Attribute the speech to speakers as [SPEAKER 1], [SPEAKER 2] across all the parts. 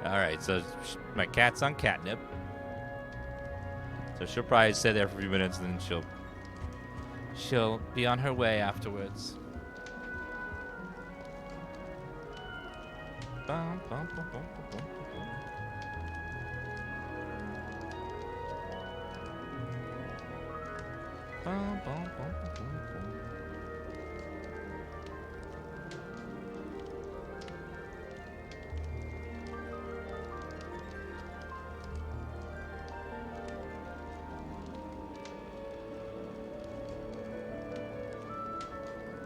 [SPEAKER 1] All right, so my cat's on catnip. So she'll probably stay there for a few minutes, and then she'll be on her way afterwards. Bum, bum, bum, bum, bum, bum. Bum, bum, bum, bum, bum.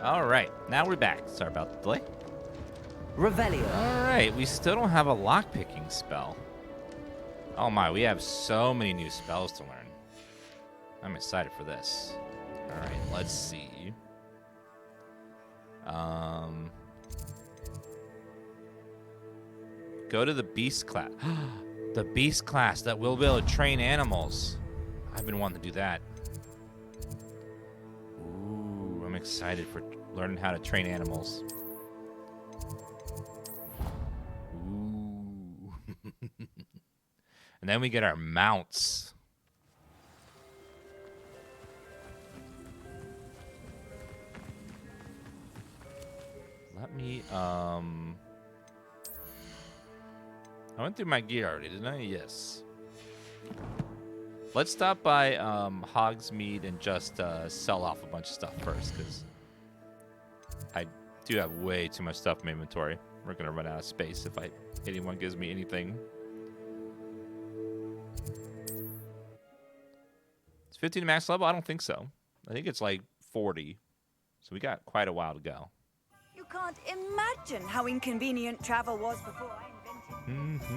[SPEAKER 1] All right, now we're back. Sorry about the delay.
[SPEAKER 2] Revelio.
[SPEAKER 1] All right, we still don't have a lockpicking spell. Oh my, we have so many new spells to learn. I'm excited for this. All right, let's see. Go to the beast class. The beast class that will be able to train animals. I've been wanting to do that. Ooh, I'm excited for learning how to train animals. Ooh. And then we get our mounts. Let me, I went through my gear already, didn't I? Yes. Let's stop by Hogsmeade and just sell off a bunch of stuff first, because I do have way too much stuff in my inventory. We're going to run out of space if anyone gives me anything. It's 15 max level? I don't think so. I think it's like 40. So we got quite a while to go.
[SPEAKER 3] You can't imagine how inconvenient travel was before I invented it.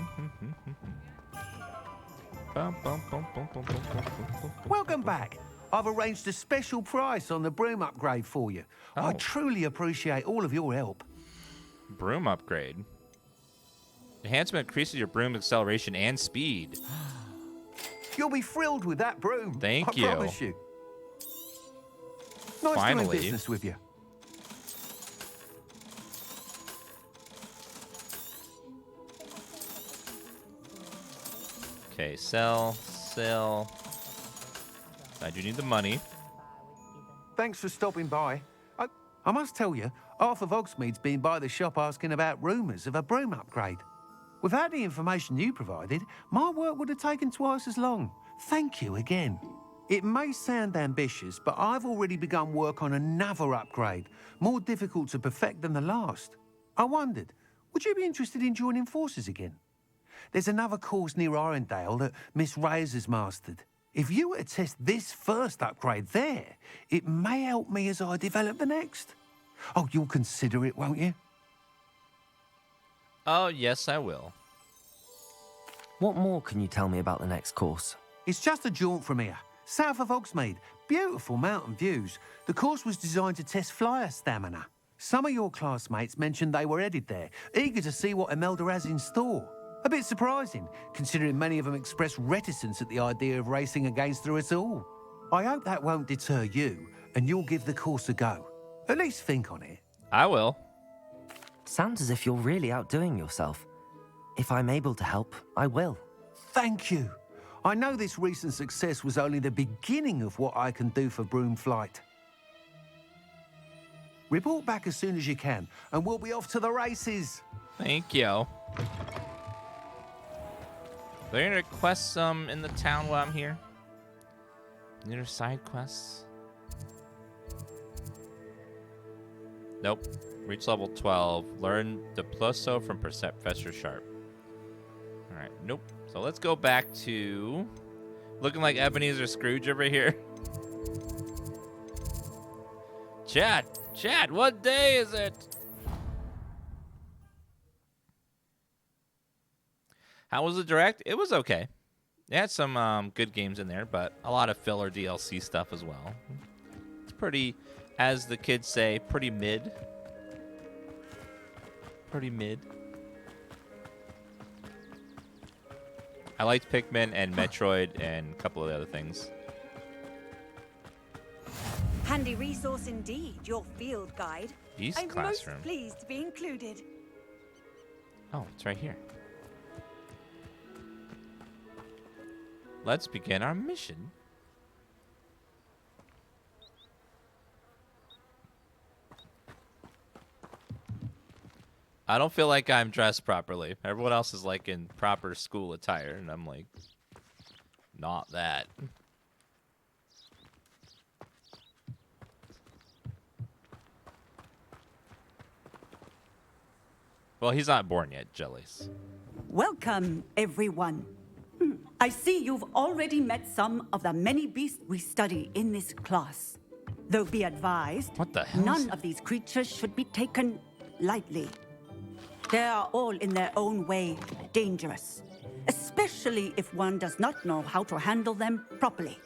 [SPEAKER 4] Welcome back. I've arranged a special price on the broom upgrade for you.
[SPEAKER 1] Oh.
[SPEAKER 4] I truly appreciate all of your help.
[SPEAKER 1] Broom upgrade. Enhancement increases your broom acceleration and speed.
[SPEAKER 4] You'll be thrilled with that broom.
[SPEAKER 1] Thank you.
[SPEAKER 4] I promise you. Nice
[SPEAKER 1] Finally.
[SPEAKER 4] doing business with you.
[SPEAKER 1] Okay, sell. I do need the money.
[SPEAKER 4] Thanks for stopping by. I must tell you, half of Hogsmeade's been by the shop asking about rumours of a broom upgrade. Without the information you provided, my work would have taken twice as long. Thank you again. It may sound ambitious, but I've already begun work on another upgrade, more difficult to perfect than the last. I wondered, would you be interested in joining forces again? There's another course near Arendale that Miss Reyes has mastered. If you were to test this first upgrade there, it may help me as I develop the next. Oh, you'll consider it, won't you?
[SPEAKER 1] Oh, yes, I will.
[SPEAKER 2] What more can you tell me about the next course?
[SPEAKER 4] It's just a jaunt from here, south of Hogsmeade. Beautiful mountain views. The course was designed to test flyer stamina. Some of your classmates mentioned they were headed there, eager to see what Imelda has in store. A bit surprising, considering many of them expressed reticence at the idea of racing against her at all. I hope that won't deter you, and you'll give the course a go. At least think on it.
[SPEAKER 1] I will.
[SPEAKER 2] Sounds as if you're really outdoing yourself. If I'm able to help, I will.
[SPEAKER 4] Thank you. I know this recent success was only the beginning of what I can do for Broom Flight. Report back as soon as you can, and we'll be off to the races.
[SPEAKER 1] Thank you. Are there any quests in the town while I'm here? Any other side quests? Nope. Reach level 12. Learn the Plusso from Professor Sharp. Alright, nope. So let's go back to looking like Ebenezer Scrooge over here. Chat, what day is it? How was the direct? It was okay. It had some good games in there, but a lot of filler DLC stuff as well. It's pretty, as the kids say, pretty mid. Pretty mid. I liked Pikmin and Metroid and a couple of the other things.
[SPEAKER 3] Handy resource indeed, your field guide.
[SPEAKER 1] Beast
[SPEAKER 3] I'm
[SPEAKER 1] classroom.
[SPEAKER 3] most pleased to be included.
[SPEAKER 1] Oh, it's right here. let's begin our mission. I don't feel like I'm dressed properly. Everyone else is like in proper school attire, and I'm like, not that. Well, he's not born yet, Jellies.
[SPEAKER 5] Welcome, everyone. I see you've already met some of the many beasts we study in this class. Though be advised,
[SPEAKER 1] What the hell?
[SPEAKER 5] none of these creatures should be taken lightly. They are all in their own way dangerous, especially if one does not know how to handle them properly.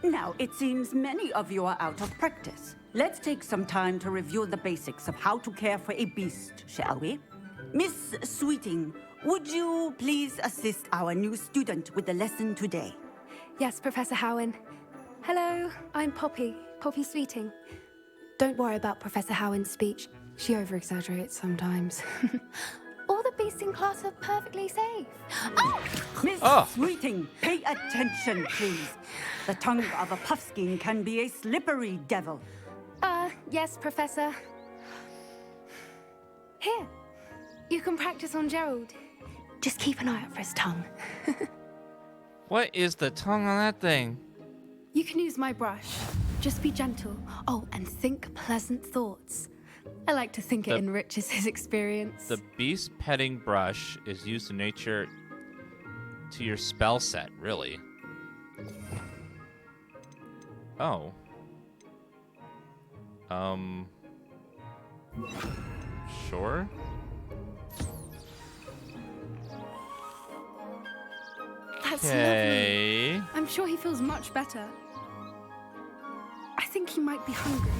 [SPEAKER 5] Now, it seems many of you are out of practice. Let's take some time to review the basics of how to care for a beast, shall we? Miss Sweeting, would you please assist our new student with the lesson today?
[SPEAKER 6] Yes, Professor Howin. Hello, I'm Poppy Sweeting. Don't worry about Professor Howin's speech. She over-exaggerates sometimes. All the beasts in class are perfectly safe. Oh!
[SPEAKER 5] Miss Sweeting, pay attention, please. The tongue of a puffskein can be a slippery devil.
[SPEAKER 6] Yes, Professor. Here, you can practice on Gerald. Just keep an eye out for his tongue.
[SPEAKER 1] What is the tongue on that thing?
[SPEAKER 6] You can use my brush. Just be gentle. Oh, and think pleasant thoughts. I like to think it enriches his experience.
[SPEAKER 1] The beast petting brush is used in nature to your spell set, really. Oh. Sure.
[SPEAKER 6] That's
[SPEAKER 1] Okay.
[SPEAKER 6] lovely. I'm sure he feels much better. I think he might be hungry.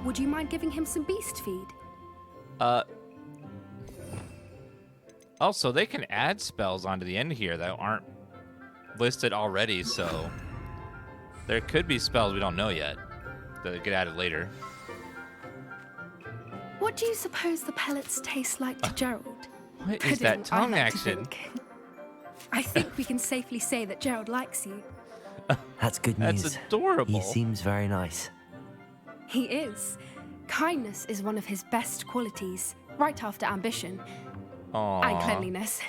[SPEAKER 6] Would you mind giving him some beast feed?
[SPEAKER 1] Also, they can add spells onto the end here that aren't listed already, so there could be spells we don't know yet that get added later.
[SPEAKER 6] What do you suppose the pellets taste like to Gerald?
[SPEAKER 1] What is that
[SPEAKER 6] Pudding, I
[SPEAKER 1] tongue
[SPEAKER 6] like to
[SPEAKER 1] action?
[SPEAKER 6] think. I think we can safely say that Gerald likes you.
[SPEAKER 2] That's good news.
[SPEAKER 1] That's adorable.
[SPEAKER 2] He seems very nice.
[SPEAKER 6] He is. Kindness is one of his best qualities, right after ambition
[SPEAKER 1] Aww.
[SPEAKER 6] and cleanliness.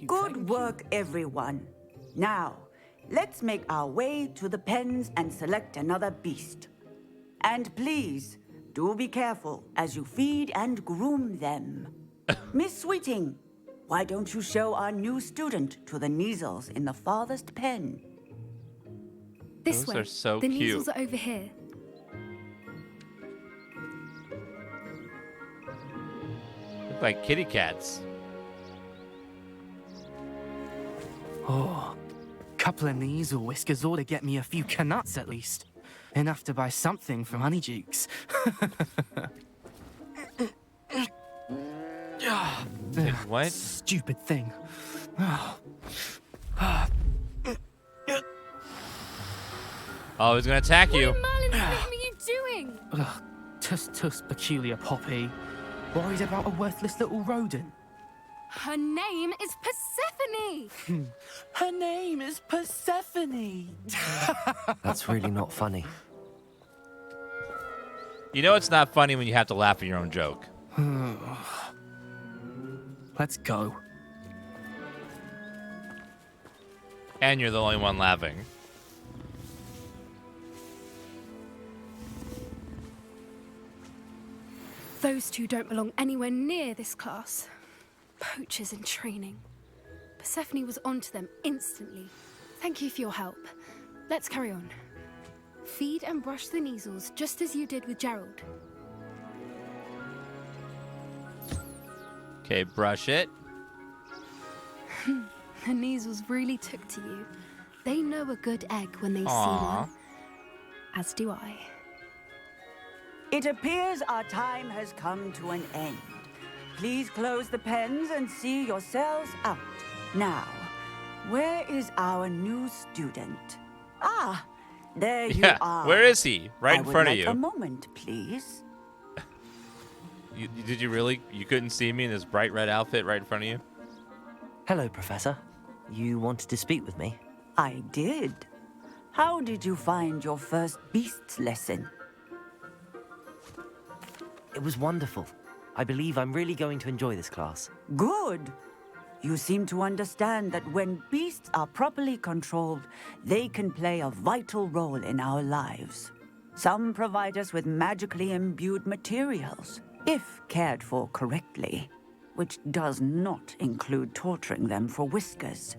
[SPEAKER 5] Good work, everyone. Now, let's make our way to the pens and select another beast. And please, do be careful as you feed and groom them. Miss Sweeting, why don't you show our new student to the Neasels in the farthest pen?
[SPEAKER 6] This
[SPEAKER 1] Those
[SPEAKER 6] way.
[SPEAKER 1] are so
[SPEAKER 6] the
[SPEAKER 1] cute.
[SPEAKER 6] Neasels are over here.
[SPEAKER 1] Look like kitty cats.
[SPEAKER 7] Oh, couple of Neasel whiskers ought to get me a few canuts at least. Enough to buy something from Honeydukes.
[SPEAKER 1] Wait, what?
[SPEAKER 7] Stupid thing.
[SPEAKER 1] Oh, he's gonna attack you.
[SPEAKER 6] What in Merlin's name are you doing?
[SPEAKER 7] Ugh, tuss, peculiar Poppy. Worried about a worthless little rodent.
[SPEAKER 6] Her name is Persephone.
[SPEAKER 7] Her name is Persephone.
[SPEAKER 2] That's really not funny.
[SPEAKER 1] You know it's not funny when you have to laugh at your own joke.
[SPEAKER 7] Let's go.
[SPEAKER 1] And you're the only one laughing.
[SPEAKER 6] Those two don't belong anywhere near this class. Poachers in training. Persephone was onto them instantly. Thank you for your help. Let's carry on. Feed and brush the Neasels just as you did with Gerald.
[SPEAKER 1] Okay, brush it.
[SPEAKER 6] The Neasels really took to you. They know a good egg when they see
[SPEAKER 1] Aw.
[SPEAKER 6] one. As do I.
[SPEAKER 5] It appears our time has come to an end. Please close the pens and see yourselves out. Now, where is our new student? Ah, there you
[SPEAKER 1] Yeah,
[SPEAKER 5] are.
[SPEAKER 1] where is he? Right
[SPEAKER 5] I
[SPEAKER 1] in
[SPEAKER 5] would
[SPEAKER 1] front of
[SPEAKER 5] like
[SPEAKER 1] you.
[SPEAKER 5] A moment, please.
[SPEAKER 1] Did you really? You couldn't see me in this bright red outfit right in front of you?
[SPEAKER 2] Hello, Professor. You wanted to speak with me?
[SPEAKER 5] I did. How did you find your first beasts lesson?
[SPEAKER 2] It was wonderful. I believe I'm really going to enjoy this class.
[SPEAKER 5] Good. You seem to understand that when beasts are properly controlled, they can play a vital role in our lives. Some provide us with magically imbued materials, if cared for correctly, which does not include torturing them for whiskers.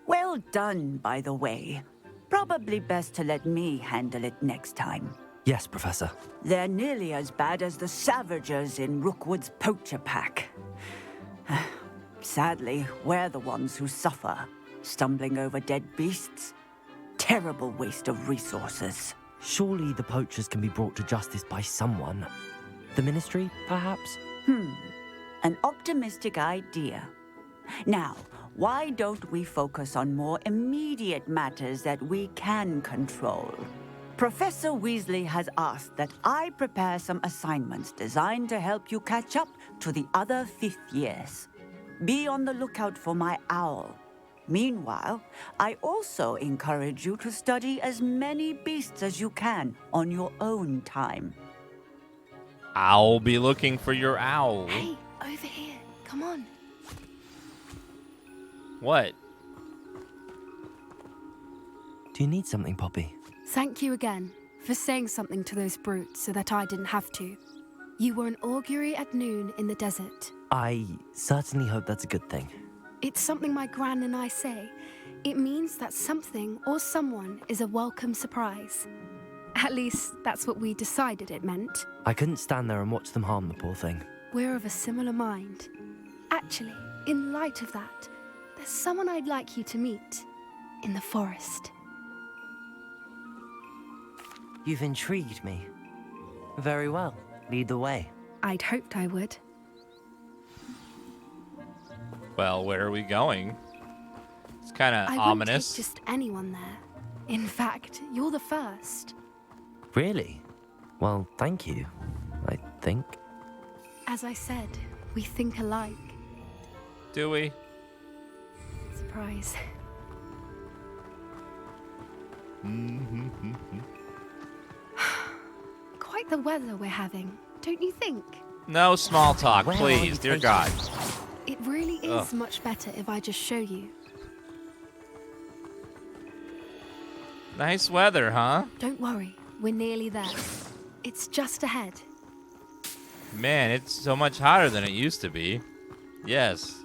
[SPEAKER 5] Well done, by the way. Probably best to let me handle it next time.
[SPEAKER 2] Yes, Professor.
[SPEAKER 5] They're nearly as bad as the Savagers in Rookwood's Poacher pack. Sadly, we're the ones who suffer, stumbling over dead beasts. Terrible waste of resources.
[SPEAKER 2] Surely the poachers can be brought to justice by someone. The Ministry, perhaps?
[SPEAKER 5] An optimistic idea. Now, why don't we focus on more immediate matters that we can control? Professor Weasley has asked that I prepare some assignments designed to help you catch up to the other 5th years. Be on the lookout for my owl. Meanwhile, I also encourage you to study as many beasts as you can on your own time.
[SPEAKER 1] I'll be looking for your owl.
[SPEAKER 6] Hey, over here. Come on.
[SPEAKER 1] What?
[SPEAKER 2] Do you need something, Poppy?
[SPEAKER 6] Thank you again for saying something to those brutes so that I didn't have to. You were an augury at noon in the desert.
[SPEAKER 2] I certainly hope that's a good thing.
[SPEAKER 6] It's something my gran and I say. It means that something or someone is a welcome surprise. At least, that's what we decided it meant.
[SPEAKER 2] I couldn't stand there and watch them harm the poor thing.
[SPEAKER 6] We're of a similar mind. Actually, in light of that, there's someone I'd like you to meet in the forest.
[SPEAKER 2] You've intrigued me. Very well. Lead the way.
[SPEAKER 6] I'd hoped I would.
[SPEAKER 1] Well, where are we going? It's kind of
[SPEAKER 6] I
[SPEAKER 1] ominous.
[SPEAKER 6] wouldn't take just anyone there. In fact, you're the first.
[SPEAKER 2] Really? Well, thank you, I think.
[SPEAKER 6] As I said, we think alike.
[SPEAKER 1] Do we?
[SPEAKER 6] Surprise. Quite the weather we're having, don't you think?
[SPEAKER 1] No small talk,
[SPEAKER 2] Where are
[SPEAKER 1] please,
[SPEAKER 2] you
[SPEAKER 1] dear
[SPEAKER 2] taking
[SPEAKER 1] God.
[SPEAKER 6] It really is
[SPEAKER 1] Ugh.
[SPEAKER 6] much better if I just show you.
[SPEAKER 1] Nice weather, huh?
[SPEAKER 6] Don't worry, we're nearly there. It's just ahead.
[SPEAKER 1] Man, it's so much hotter than it used to be. Yes.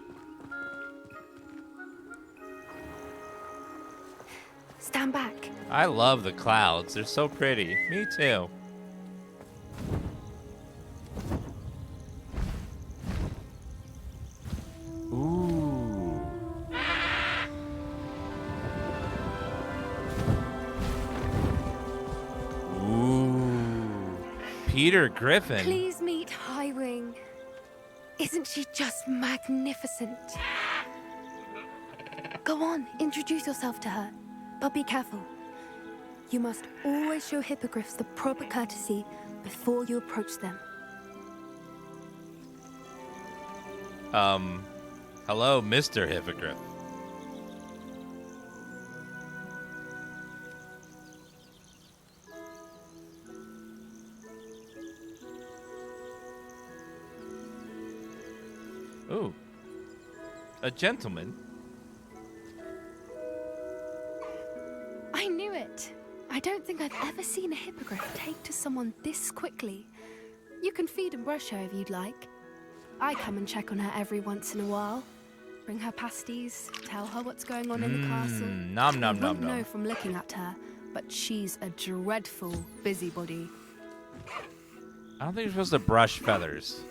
[SPEAKER 6] Stand back.
[SPEAKER 1] I love the clouds. They're so pretty. Me too. Ooh. Ooh. Peter Griffin.
[SPEAKER 6] Please meet Highwing. Isn't she just magnificent? Go on, introduce yourself to her. But be careful. You must always show hippogriffs the proper courtesy before you approach them.
[SPEAKER 1] Hello, Mr. Hippogriff. Ooh. A gentleman.
[SPEAKER 6] I knew it. I don't think I've ever seen a hippogriff take to someone this quickly. You can feed and brush her if you'd like. I come and check on her every once in a while. Bring her pasties, tell her what's going on in the castle.
[SPEAKER 1] Nom nom
[SPEAKER 6] You
[SPEAKER 1] nom
[SPEAKER 6] wouldn't know
[SPEAKER 1] nom.
[SPEAKER 6] from looking at her, but she's a dreadful busybody.
[SPEAKER 1] I don't think you're supposed to brush feathers.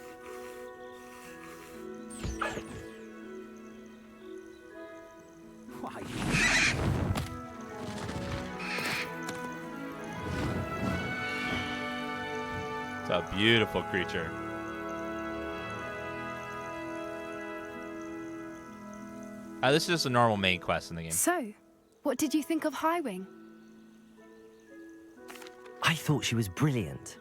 [SPEAKER 1] It's a beautiful creature. This is just a normal main quest in the game.
[SPEAKER 6] So, what did you think of Highwing?
[SPEAKER 2] I thought she was brilliant.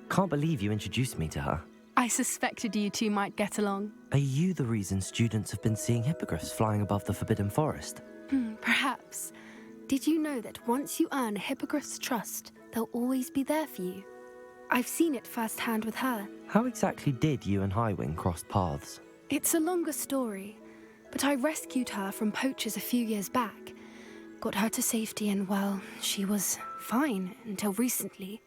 [SPEAKER 2] Can't believe you introduced me to her.
[SPEAKER 6] I suspected you two might get along.
[SPEAKER 2] Are you the reason students have been seeing hippogriffs flying above the Forbidden Forest?
[SPEAKER 6] Perhaps. Did you know that once you earn a hippogriff's trust, they'll always be there for you? I've seen it firsthand with her.
[SPEAKER 2] How exactly did you and Highwing cross paths?
[SPEAKER 6] It's a longer story, but I rescued her from poachers a few years back. Got her to safety and, well, she was fine until recently.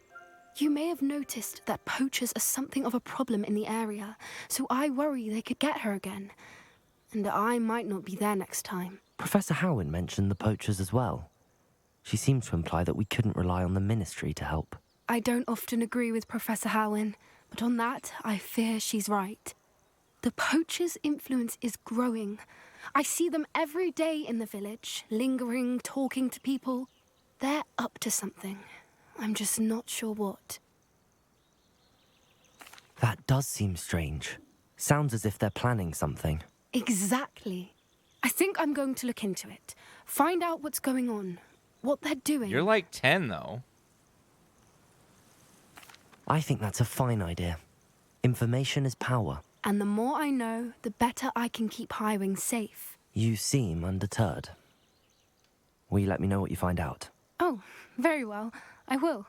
[SPEAKER 6] You may have noticed that poachers are something of a problem in the area, so I worry they could get her again. And I might not be there next time.
[SPEAKER 2] Professor Howin mentioned the poachers as well. She seemed to imply that we couldn't rely on the Ministry to help.
[SPEAKER 6] I don't often agree with Professor Howin, but on that, I fear she's right. The poachers' influence is growing. I see them every day in the village, lingering, talking to people. They're up to something. I'm just not sure what.
[SPEAKER 2] That does seem strange. Sounds as if they're planning something.
[SPEAKER 6] Exactly. I think I'm going to look into it. Find out what's going on. What they're doing.
[SPEAKER 1] You're like 10, though.
[SPEAKER 2] I think that's a fine idea. Information is power.
[SPEAKER 6] And the more I know, the better I can keep Highwing safe.
[SPEAKER 2] You seem undeterred. Will you let me know what you find out?
[SPEAKER 6] Oh, very well. I will.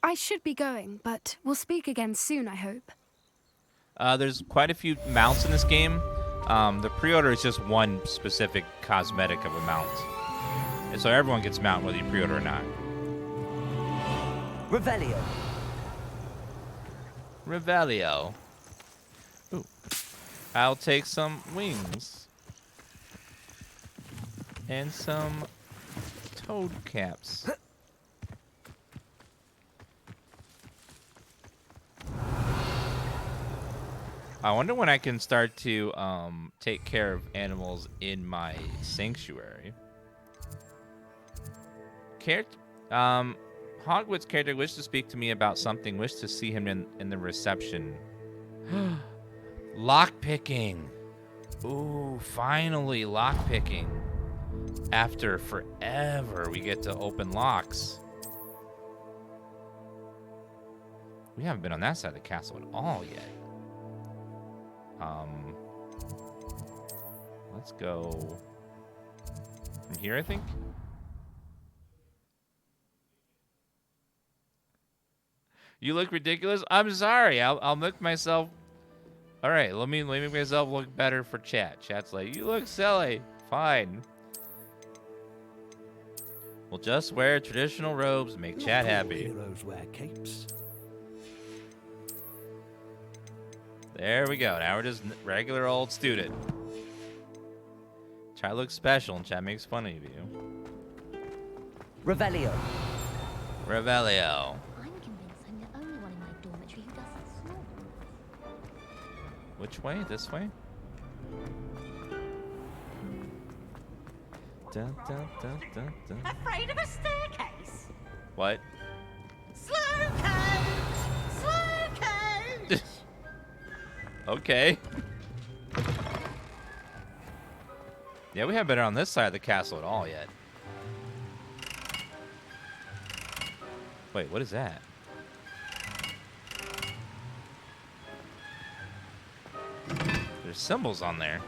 [SPEAKER 6] I should be going, but we'll speak again soon, I hope.
[SPEAKER 1] There's quite a few mounts in this game. The pre-order is just one specific cosmetic of a mount. And so everyone gets mount whether you pre-order or not.
[SPEAKER 2] Revelio.
[SPEAKER 1] Revelio. Ooh. I'll take some wings. And some toad caps. I wonder when I can start to take care of animals in my sanctuary. Hogwarts character wished to speak to me about something. Wished to see him in the reception. Lockpicking. Ooh, finally lockpicking. After forever, we get to open locks. We haven't been on that side of the castle at all yet. Let's go from here, I think. You look ridiculous. I'm sorry. I'll make myself. All right, let me make myself look better for chat. Chat's like, you look silly. Fine. We'll just wear traditional robes, make chat happy.
[SPEAKER 8] Heroes wear capes.
[SPEAKER 1] There we go. Now we're just regular old student. Try to look special, and chat makes fun of you.
[SPEAKER 2] Revelio.
[SPEAKER 1] Revelio.
[SPEAKER 9] I'm convinced I'm the only one in my dormitory who doesn't snore.
[SPEAKER 1] Which way? This way? Dun, dun, dun, dun, dun.
[SPEAKER 3] Afraid of a staircase?
[SPEAKER 1] What?
[SPEAKER 3] Slow code! Slow code!
[SPEAKER 1] Okay. Yeah, we haven't been on this side of the castle at all yet. Wait, what is that? There's symbols on there.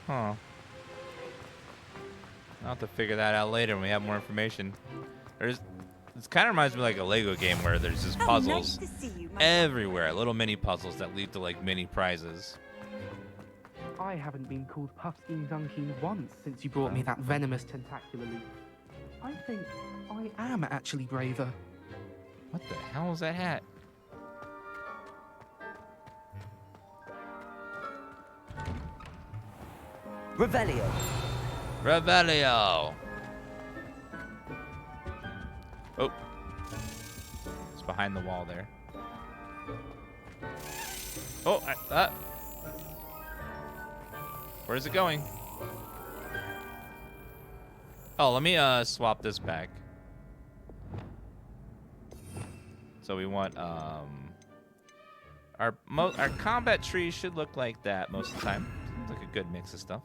[SPEAKER 1] Huh. I'll have to figure that out later when we have more information. This kind of reminds me of like a Lego game where there's just puzzles
[SPEAKER 3] Nice to see you, my
[SPEAKER 1] everywhere. Little mini puzzles that lead to like mini prizes.
[SPEAKER 7] I haven't been called Puffskein Dunkeen once since you brought me that venomous tentacular leaf. I think I am actually braver.
[SPEAKER 1] What the hell is that hat?
[SPEAKER 2] Revelio.
[SPEAKER 1] Revelio. Oh. It's behind the wall there. Oh, where's it going? Oh, let me swap this back. So we want our combat tree should look like that most of the time. It's like a good mix of stuff.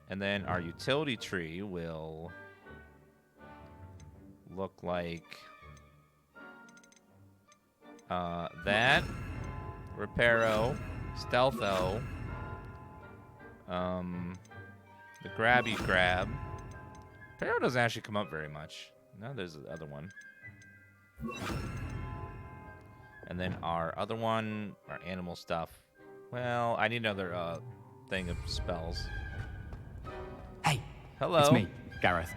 [SPEAKER 1] And then our utility tree will look like That. Reparo. Stealtho. The grabby grab. Reparo doesn't actually come up very much. No, there's the other one. And then our other one, our animal stuff. Well, I need another thing of spells.
[SPEAKER 8] Hey.
[SPEAKER 1] Hello.
[SPEAKER 8] It's me, Gareth.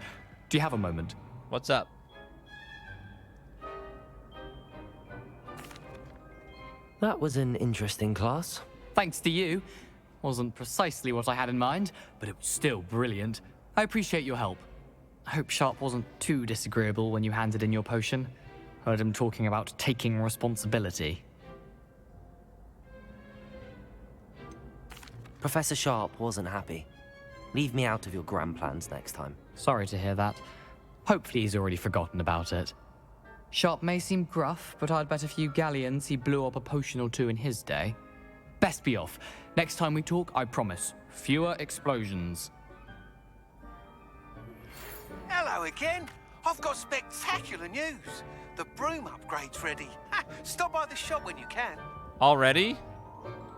[SPEAKER 8] Do you have a moment?
[SPEAKER 1] What's up?
[SPEAKER 2] That was an interesting class.
[SPEAKER 8] Thanks to you. Wasn't precisely what I had in mind, but it was still brilliant. I appreciate your help. I hope Sharp wasn't too disagreeable when you handed in your potion. Heard him talking about taking responsibility.
[SPEAKER 2] Professor Sharp wasn't happy. Leave me out of your grand plans next time.
[SPEAKER 8] Sorry to hear that. Hopefully he's already forgotten about it. Sharp may seem gruff, but I'd bet a few galleons he blew up a potion or two in his day. Best be off. Next time we talk, I promise, fewer explosions.
[SPEAKER 4] Hello again. I've got spectacular news. The broom upgrade's ready. Ha, stop by the shop when you can.
[SPEAKER 1] Already?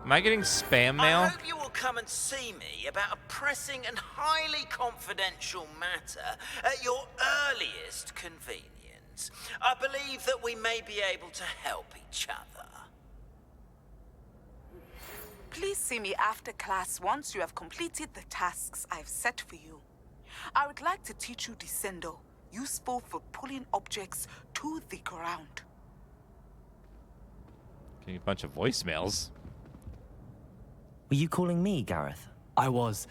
[SPEAKER 1] Am I getting spam mail?
[SPEAKER 10] I hope you will come and see me about a pressing and highly confidential matter at your earliest convenience. I believe that we may be able to help each other.
[SPEAKER 11] Please see me after class once you have completed the tasks I've set for you. I would like to teach you Descendo, useful for pulling objects to the ground.
[SPEAKER 1] Getting a bunch of voicemails.
[SPEAKER 2] Were you calling me, Gareth?
[SPEAKER 8] I was.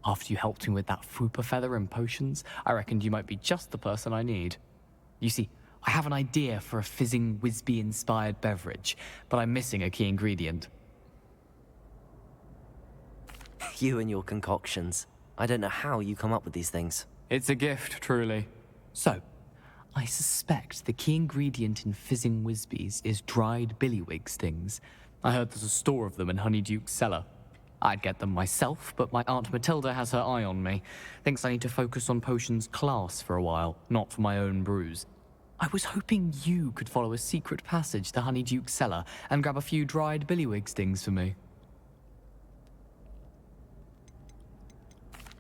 [SPEAKER 8] After you helped me with that Fupa feather and potions, I reckoned you might be just the person I need. You see, I have an idea for a fizzing Wisby-inspired beverage, but I'm missing a key ingredient.
[SPEAKER 2] You and your concoctions. I don't know how you come up with these things.
[SPEAKER 8] It's a gift, truly. So, I suspect the key ingredient in fizzing Wisbies is dried Billywig stings. I heard there's a store of them in Honeyduke's cellar. I'd get them myself, but my Aunt Matilda has her eye on me. Thinks I need to focus on potions class for a while, not for my own brews. I was hoping you could follow a secret passage to Honeyduke's cellar and grab a few dried Billywig stings for me.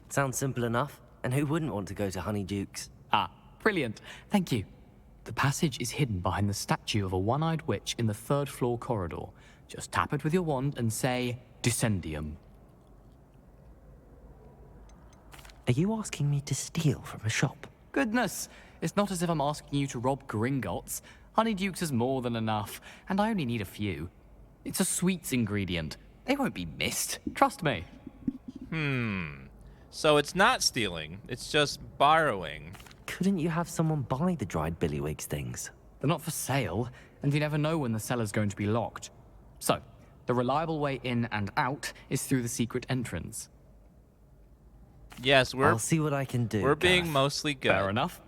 [SPEAKER 2] Sounds simple enough. And who wouldn't want to go to Honeydukes?
[SPEAKER 8] Ah, brilliant. Thank you. The passage is hidden behind the statue of a one-eyed witch in the third-floor corridor. Just tap it with your wand and say, Descendium.
[SPEAKER 2] Are you asking me to steal from a shop?
[SPEAKER 8] Goodness, it's not as if I'm asking you to rob Gringotts. Honeydukes is more than enough, and I only need a few. It's a sweets ingredient. They won't be missed. Trust me.
[SPEAKER 1] So it's not stealing. It's just borrowing.
[SPEAKER 2] Couldn't you have someone buy the dried Billywig things?
[SPEAKER 8] They're not for sale, and you never know when the cellar's going to be locked. So, the reliable way in and out is through the secret entrance.
[SPEAKER 1] Yes,
[SPEAKER 2] I'll see what I can do.
[SPEAKER 1] We're being
[SPEAKER 2] Gareth.
[SPEAKER 1] mostly good.
[SPEAKER 8] Fair enough.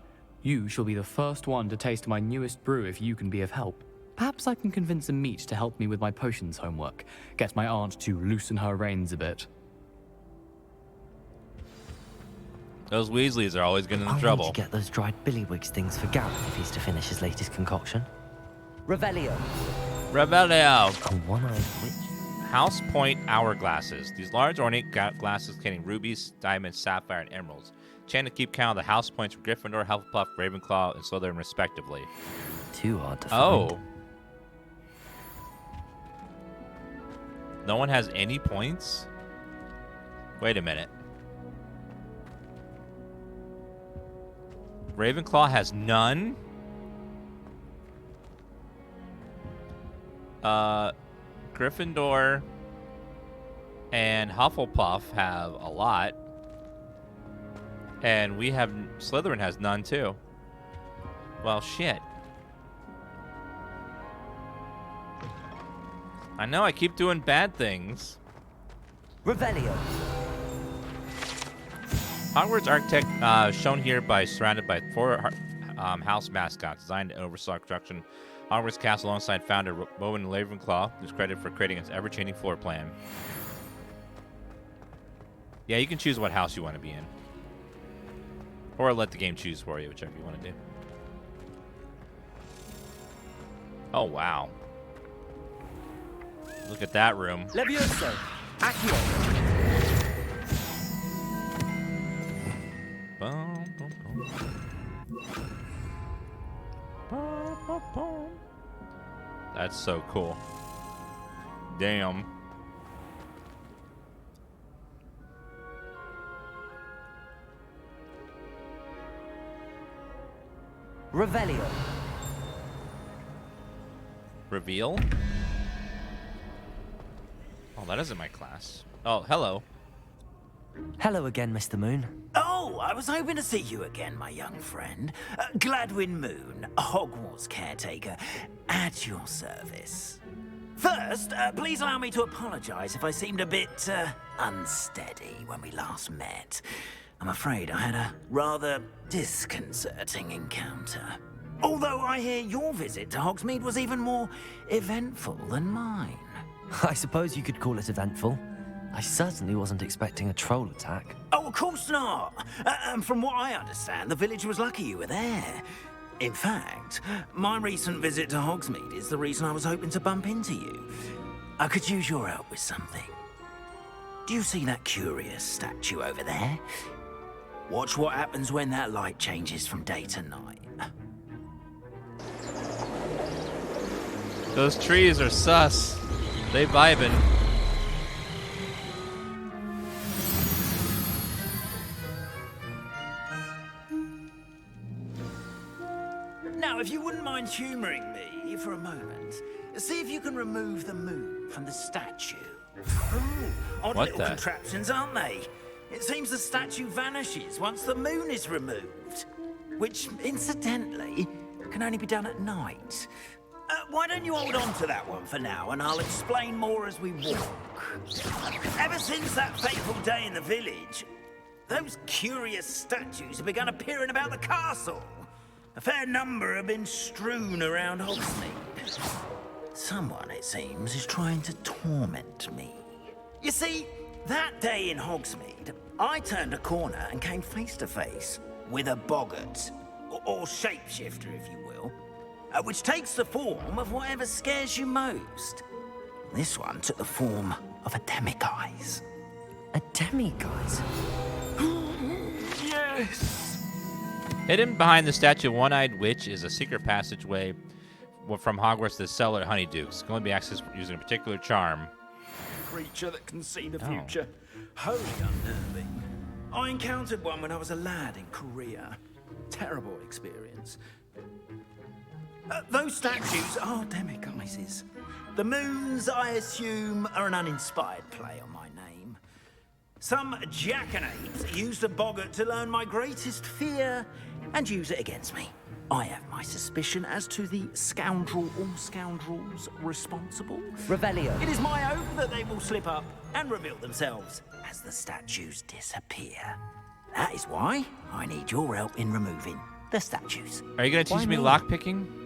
[SPEAKER 8] You shall be the first one to taste my newest brew if you can be of help. Perhaps I can convince a meat to help me with my potions homework. Get my aunt to loosen her reins a bit.
[SPEAKER 1] Those Weasleys are always getting in
[SPEAKER 2] I
[SPEAKER 1] trouble.
[SPEAKER 2] need to get those dried Billywig things for Gareth if he's to finish his latest concoction. Revelio.
[SPEAKER 1] Revelio.
[SPEAKER 2] A one-eyed witch.
[SPEAKER 1] House Point hourglasses. These large ornate glasses containing rubies, diamonds, sapphire, and emeralds. Chant to keep count of the house points from Gryffindor, Hufflepuff, Ravenclaw, and Slytherin, respectively.
[SPEAKER 2] Too hard to find.
[SPEAKER 1] Oh. No one has any points? Wait a minute. Ravenclaw has none? Gryffindor and Hufflepuff have a lot. And we have... Slytherin has none, too. Well, shit. I know, I keep doing bad things.
[SPEAKER 2] Revelio.
[SPEAKER 1] Hogwarts architect shown here by surrounded by 4 house mascots designed to oversaw construction. Hogwarts Castle alongside founder Rowan Ravenclaw, who's credited for creating its ever-changing floor plan. Yeah, you can choose what house you want to be in. Or let the game choose for you, whichever you want to do. Oh, wow. Look at that room.
[SPEAKER 10] Levioso. Accio.
[SPEAKER 1] Boom, boom, boom. Boom, boom, boom. That's so cool. Damn.
[SPEAKER 2] Revelio.
[SPEAKER 1] Reveal? Oh, that isn't my class. Oh, hello.
[SPEAKER 2] Hello again, Mr. Moon.
[SPEAKER 10] Oh, I was hoping to see you again, my young friend. Gladwin Moon, Hogwarts caretaker, at your service. First, please allow me to apologize if I seemed a bit unsteady when we last met. I'm afraid I had a rather disconcerting encounter. Although I hear your visit to Hogsmeade was even more eventful than mine.
[SPEAKER 2] I suppose you could call it eventful. I certainly wasn't expecting a troll attack.
[SPEAKER 10] Oh, of course not. From what I understand, the village was lucky you were there. In fact, my recent visit to Hogsmeade is the reason I was hoping to bump into you. I could use your help with something. Do you see that curious statue over there? Watch what happens when that light changes from day to night.
[SPEAKER 1] Those trees are sus. They vibin'.
[SPEAKER 10] Now, if you wouldn't mind humoring me for a moment, see if you can remove the moon from the statue. Ooh, odd
[SPEAKER 1] What
[SPEAKER 10] little
[SPEAKER 1] the?
[SPEAKER 10] contraptions, aren't they? It seems the statue vanishes once the moon is removed, which, incidentally, can only be done at night. Why don't you hold on to that one for now, and I'll explain more as we walk. Ever since that fateful day in the village, those curious statues have begun appearing about the castle. A fair number have been strewn around Hogsmeade. Someone, it seems, is trying to torment me. You see, that day in Hogsmeade, I turned a corner and came face to face with a boggart, or shapeshifter, if you will, which takes the form of whatever scares you most. This one took the form of a Demiguise.
[SPEAKER 2] A Demiguise?
[SPEAKER 10] Yes!
[SPEAKER 1] Hidden behind the statue of One-Eyed Witch is a secret passageway from Hogwarts to the cellar at Honeydukes. Can only be accessed using a particular charm.
[SPEAKER 10] Creature that can see the future. Wholly unnerving. I encountered one when I was a lad in Korea. Terrible experience. Those statues are Demiguises. The moons, I assume, are an uninspired play on my name. Some jackanapes used a boggart to learn my greatest fear and use it against me. I have my suspicion as to the scoundrel or scoundrels responsible.
[SPEAKER 2] Revelio.
[SPEAKER 10] It is my hope that they will slip up and reveal themselves as the statues disappear. That is why I need your help in removing the statues.
[SPEAKER 1] Are you going to teach me lockpicking?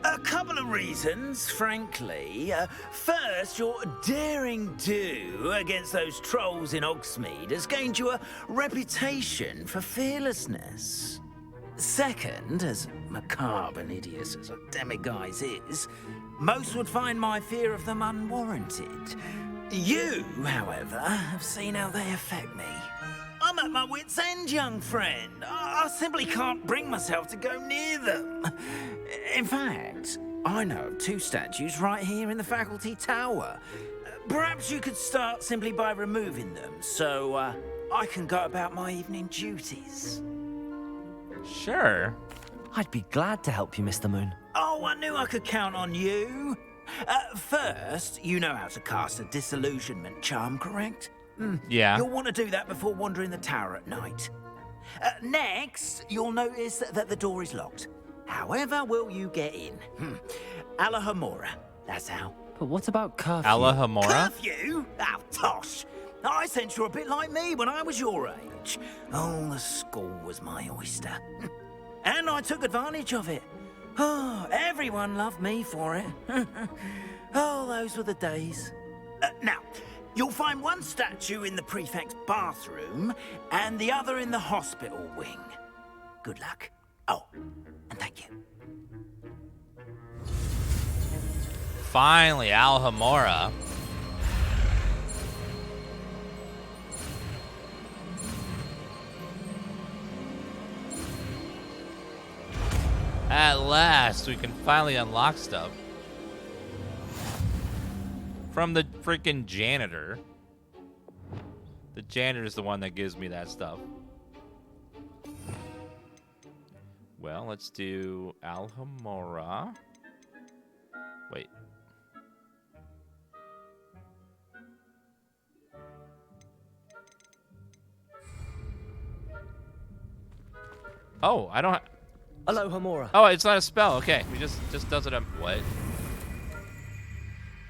[SPEAKER 10] A couple of reasons, frankly. First, your daring do against those trolls in Hogsmeade has gained you a reputation for fearlessness. Second, as macabre and hideous as a Demiguise is, most would find my fear of them unwarranted. You, however, have seen how they affect me. I'm at my wit's end, young friend. I simply can't bring myself to go near them. In fact, I know of two statues right here in the faculty tower. Perhaps you could start simply by removing them, so I can go about my evening duties.
[SPEAKER 1] Sure.
[SPEAKER 2] I'd be glad to help you, Mr. Moon.
[SPEAKER 10] Oh, I knew I could count on you. First, you know how to cast a disillusionment charm, correct?
[SPEAKER 1] Yeah.
[SPEAKER 10] You'll want to do that before wandering the tower at night. Next, you'll notice that the door is locked. However will you get in? Alohomora, that's how.
[SPEAKER 2] But what about curfew?
[SPEAKER 1] Alohomora?
[SPEAKER 10] Curfew? Oh, tosh. I sense you're a bit like me when I was your age. Oh, the school was my oyster. And I took advantage of it. Oh, everyone loved me for it. Oh, those were the days. Now, you'll find one statue in the prefect's bathroom and the other in the hospital wing. Good luck. Oh, and thank you.
[SPEAKER 1] finally, Alohomora. At last, we can finally unlock stuff. From the freaking janitor. The janitor is the one that gives me that stuff. Well, let's do Alohomora. Wait. Oh, I don't.
[SPEAKER 2] Alohomora.
[SPEAKER 1] Oh, it's not a spell. Okay, we just does it. What?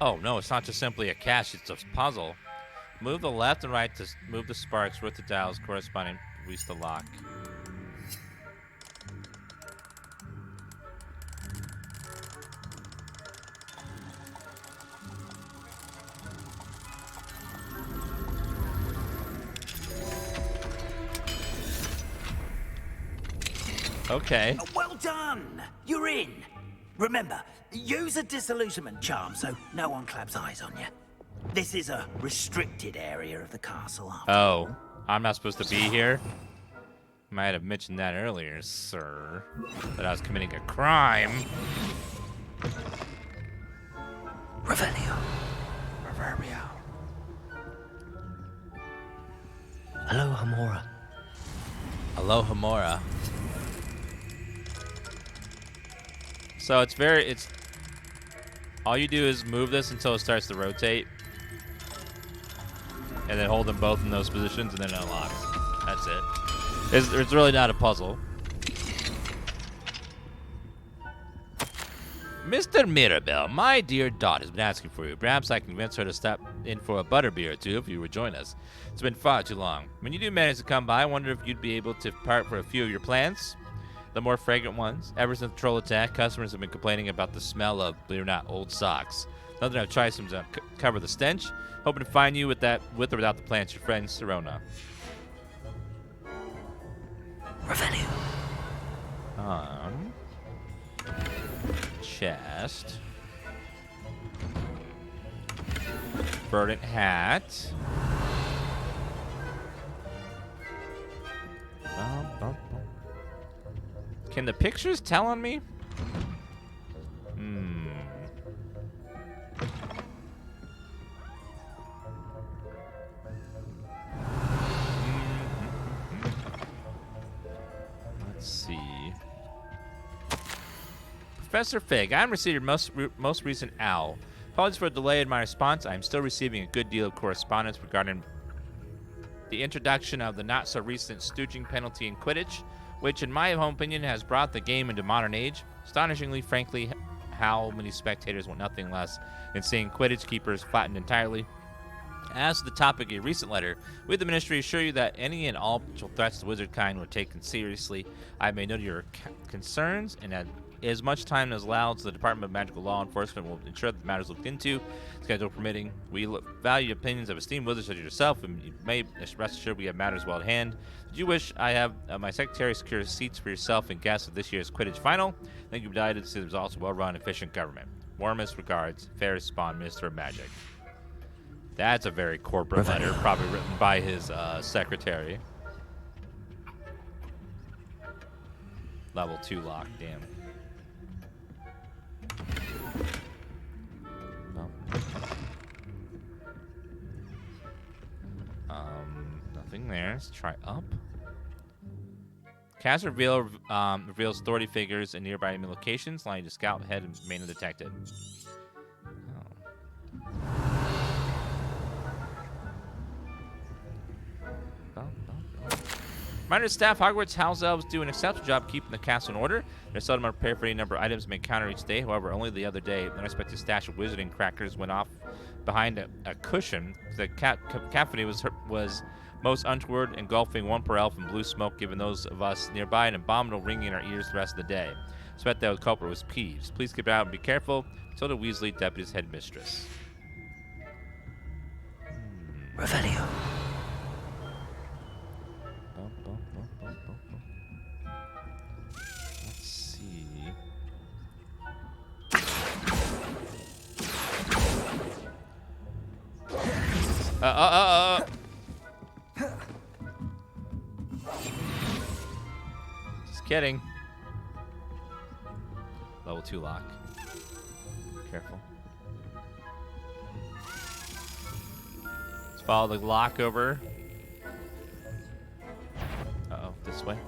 [SPEAKER 1] Oh no, it's not just simply a cache. It's a puzzle. Move the left and right to move the sparks with the dials corresponding. Release the lock. Okay.
[SPEAKER 10] Well done! You're in. Remember, use a disillusionment charm so no one claps eyes on you. This is a restricted area of the castle.
[SPEAKER 1] Oh, I'm not supposed to be here? Might have mentioned that earlier, sir. That I was committing a crime.
[SPEAKER 2] Revelio.
[SPEAKER 1] Reverbio.
[SPEAKER 2] Alohomora.
[SPEAKER 1] Alohomora. So it's all you do is move this until it starts to rotate. And then hold them both in those positions and then it unlocks. That's it. It's really not a puzzle. Mr. Mirabelle, my dear daughter's been asking for you. Perhaps I can convince her to stop in for a butterbeer or two if you would join us. It's been far too long. When you do manage to come by, I wonder if you'd be able to part for a few of your plants. The more fragrant ones. Ever since the troll attack, customers have been complaining about the smell of, believe it or not, old socks. Now that I've tried some to cover the stench, hoping to find you with or without the plants, your friend Serona.
[SPEAKER 2] Revelio.
[SPEAKER 1] Chest. Verdant hat. Can the pictures tell on me? Let's see. Professor Fig, I'm receiving your most recent owl. Apologies for the delay in my response. I'm still receiving a good deal of correspondence regarding the introduction of the not-so-recent stooging penalty in Quidditch, which, in my home opinion, has brought the game into modern age. Astonishingly, frankly, how many spectators want nothing less than seeing Quidditch keepers flattened entirely. As to the topic of your recent letter, we, the Ministry, assure you that any and all potential threats to wizard kind were taken seriously. I may note your concerns, and that as much time as allowed, the Department of Magical Law Enforcement will ensure that the matter is looked into, schedule permitting. We value opinions of esteemed wizards such as yourself, and you may rest assured we have matters well at hand. Did you wish I have my secretary secure seats for yourself and guests of this year's Quidditch final? Thank you, delighted to see there's also well-run, efficient government. Warmest regards, Ferris Spawn, Minister of Magic. That's a very corporate letter, probably written by his secretary. Level 2 lock, damn. Nothing there. Let's try up. Cast reveals authority figures in nearby enemy locations, allowing you to scout ahead and remain undetected. Reminder to staff, Hogwarts house elves do an exceptional job keeping the castle in order. They're seldom prepared for any number of items they may encounter each day. However, only the other day, an unexpected stash of wizarding crackers went off behind a cushion. The cacophony was most untoward, engulfing one per elf in blue smoke, giving those of us nearby an abominable ringing in our ears the rest of the day. I suspect that the culprit was Peeves. Please keep out and be careful. Tilda Weasley, Deputy's headmistress.
[SPEAKER 2] Revelio.
[SPEAKER 1] Let's see. Just kidding. Level 2 lock. Careful. Let's follow the lock over. Uh-oh, this way.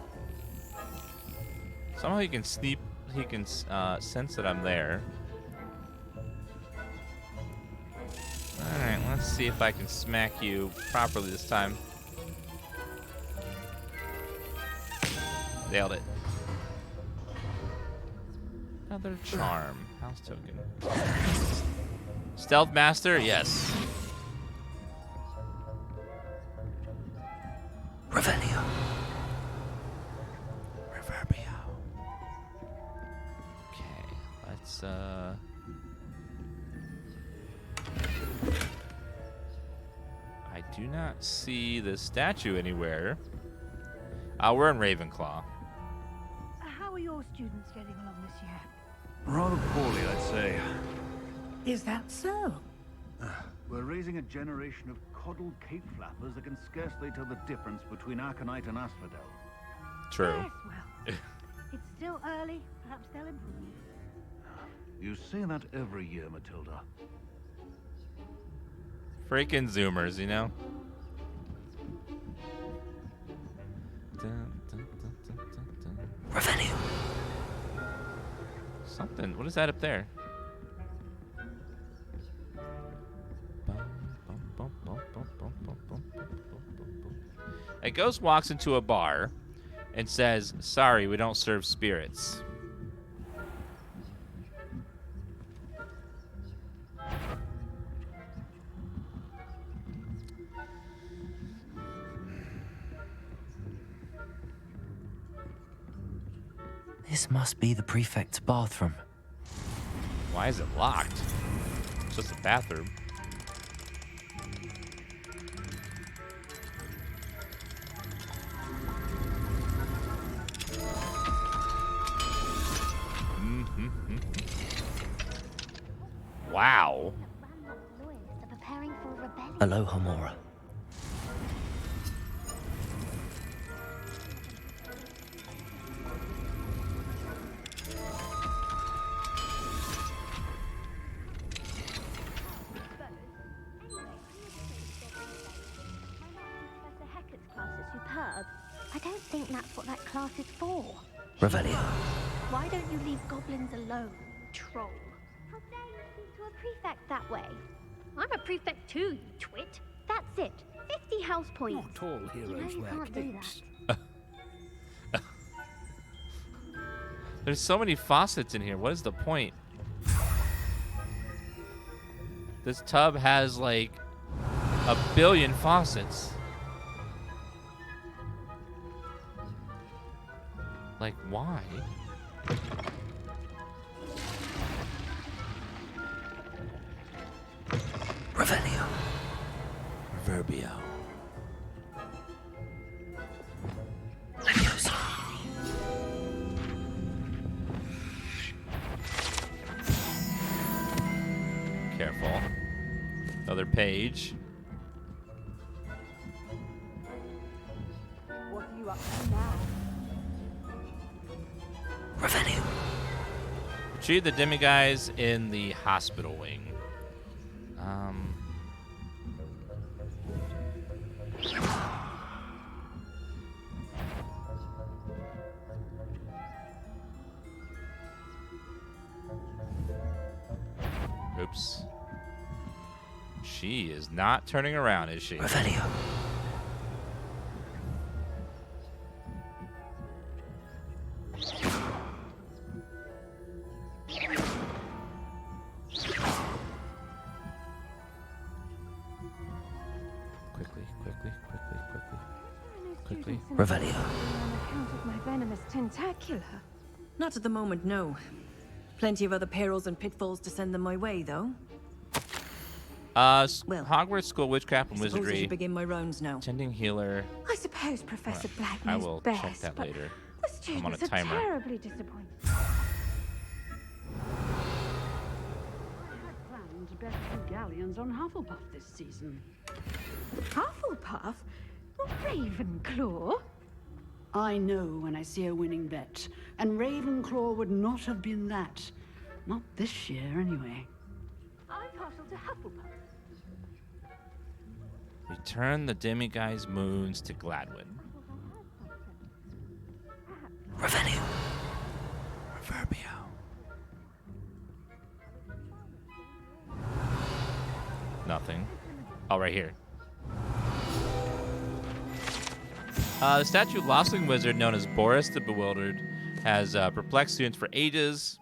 [SPEAKER 1] Somehow he can sneak. He can sense that I'm there. All right, let's see if I can smack you properly this time. Nailed it. Another charm. House token. Stealth master, yes.
[SPEAKER 2] Revelio.
[SPEAKER 1] Let's I do not see the statue anywhere. We're in Ravenclaw.
[SPEAKER 12] How are your students getting along this year?
[SPEAKER 13] Rather poorly, I'd say.
[SPEAKER 12] Is that so?
[SPEAKER 13] We're raising a generation of coddled cape flappers that can scarcely tell the difference between Aconite and Asphodel.
[SPEAKER 1] True.
[SPEAKER 12] Yes, well, it's still early. Perhaps they'll improve.
[SPEAKER 13] You say that every year, Matilda.
[SPEAKER 1] Freaking Zoomers, you know?
[SPEAKER 2] Revelio.
[SPEAKER 1] Something. What is that up there? A ghost walks into a bar and says, "Sorry, we don't serve spirits."
[SPEAKER 2] This must be the prefect's bathroom.
[SPEAKER 1] Why is it locked? It's just a bathroom. Wow.
[SPEAKER 2] Alohomora.
[SPEAKER 9] I don't think that's what that class is for.
[SPEAKER 2] Revelio.
[SPEAKER 9] Why don't you leave goblins alone, troll? How dare you speak to a prefect that way? I'm a prefect too, you twit. That's it. 50 house points.
[SPEAKER 14] Not all heroes
[SPEAKER 9] you
[SPEAKER 14] wear
[SPEAKER 9] can't do
[SPEAKER 14] capes.
[SPEAKER 9] that.
[SPEAKER 1] There's so many faucets in here. What is the point? This tub has like 1 billion faucets. Like, why?
[SPEAKER 2] Revelio.
[SPEAKER 1] Reverbio.
[SPEAKER 2] Leviosa.
[SPEAKER 1] Careful. Another page.
[SPEAKER 12] What are you up to now?
[SPEAKER 2] Revelio.
[SPEAKER 1] Retrieve the Demiguise in the hospital wing. Oops. She is not turning around, is she?
[SPEAKER 2] Revelio.
[SPEAKER 1] Quickly.
[SPEAKER 2] Revelio.
[SPEAKER 12] On account of my venomous tentacular.
[SPEAKER 15] Not at the moment, no. Plenty of other perils and pitfalls to send them my way, though.
[SPEAKER 1] Hogwarts School Witchcraft and
[SPEAKER 15] I suppose I
[SPEAKER 1] Wizardry.
[SPEAKER 15] should begin my rounds now.
[SPEAKER 1] Tending healer.
[SPEAKER 12] I suppose Professor Black
[SPEAKER 1] I
[SPEAKER 12] knows
[SPEAKER 1] will
[SPEAKER 12] best,
[SPEAKER 1] check that
[SPEAKER 12] but
[SPEAKER 1] later.
[SPEAKER 12] the
[SPEAKER 1] I'm on a
[SPEAKER 12] students are
[SPEAKER 1] timer.
[SPEAKER 12] terribly disappointed. I had planned to bet 2 galleons on Hufflepuff this season. Hufflepuff? Ravenclaw?
[SPEAKER 14] I know when I see a winning bet, and Ravenclaw would not have been that. Not this year, anyway.
[SPEAKER 12] I'm partial to Hufflepuff.
[SPEAKER 1] Return the Demiguise moons to Gladwin.
[SPEAKER 2] Revelio.
[SPEAKER 1] Reverbio. Nothing. Oh, right here. The statue Lossling Wizard, known as Boris the Bewildered, has perplexed students for ages.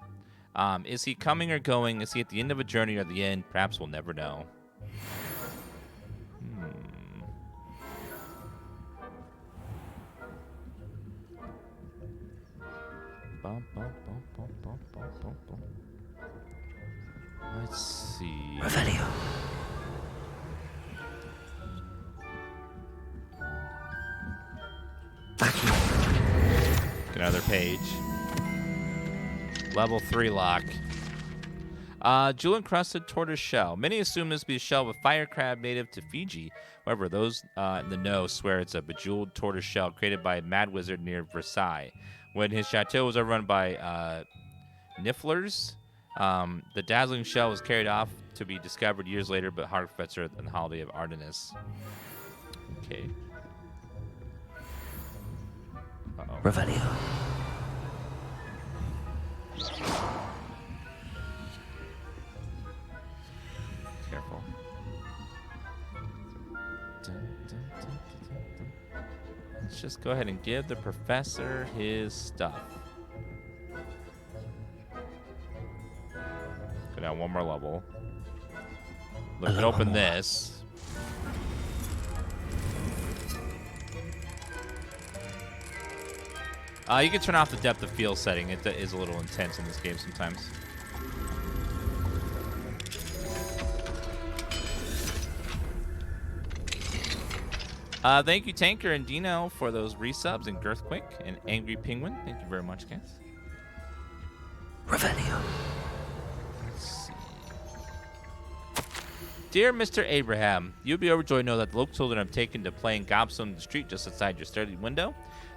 [SPEAKER 1] Is he coming or going? Is he at the end of a journey or the end? Perhaps we'll never know. Let's see.
[SPEAKER 2] Revelio.
[SPEAKER 1] Another page. Level 3 lock. Jewel encrusted tortoise shell. Many assume this to be a shell of a fire crab native to Fiji. However, those in the know swear it's a bejeweled tortoise shell created by a mad wizard near Versailles. When his chateau was overrun by nifflers, the dazzling shell was carried off to be discovered years later, but Hogwarts on the holiday of Artemis. Okay. Uh-oh.
[SPEAKER 2] Revelio.
[SPEAKER 1] Careful. Let's just go ahead and give the professor his stuff. Go down one more level. Look, and open this. You can turn off the depth of field setting. It is a little intense in this game sometimes. Thank you, Tanker and Dino, for those resubs, and Girthquake and Angry Penguin. Thank you very much, guys.
[SPEAKER 2] Revelio.
[SPEAKER 1] Let's see. Dear Mr. Abraham, you'll be overjoyed to know that the local children have taken to playing gobstone in the street just outside your study window.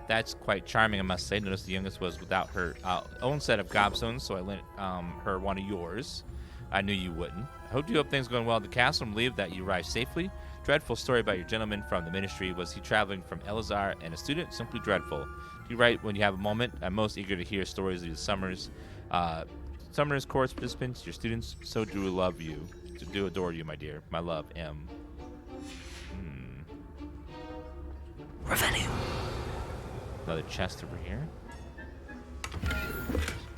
[SPEAKER 1] That's quite charming, I must say. Notice the youngest was without her own set of gobstones, so I lent her one of yours. I knew you wouldn't. I hope things are going well at the castle and believe that you arrived safely. Dreadful story about your gentleman from the ministry. Was he traveling from Elazar and a student? Simply dreadful. You write when you have a moment. I'm most eager to hear stories of your Summer's course participants, your students. So do love you. Do adore you, my dear. My love, M.
[SPEAKER 2] Revelio.
[SPEAKER 1] Another chest over here.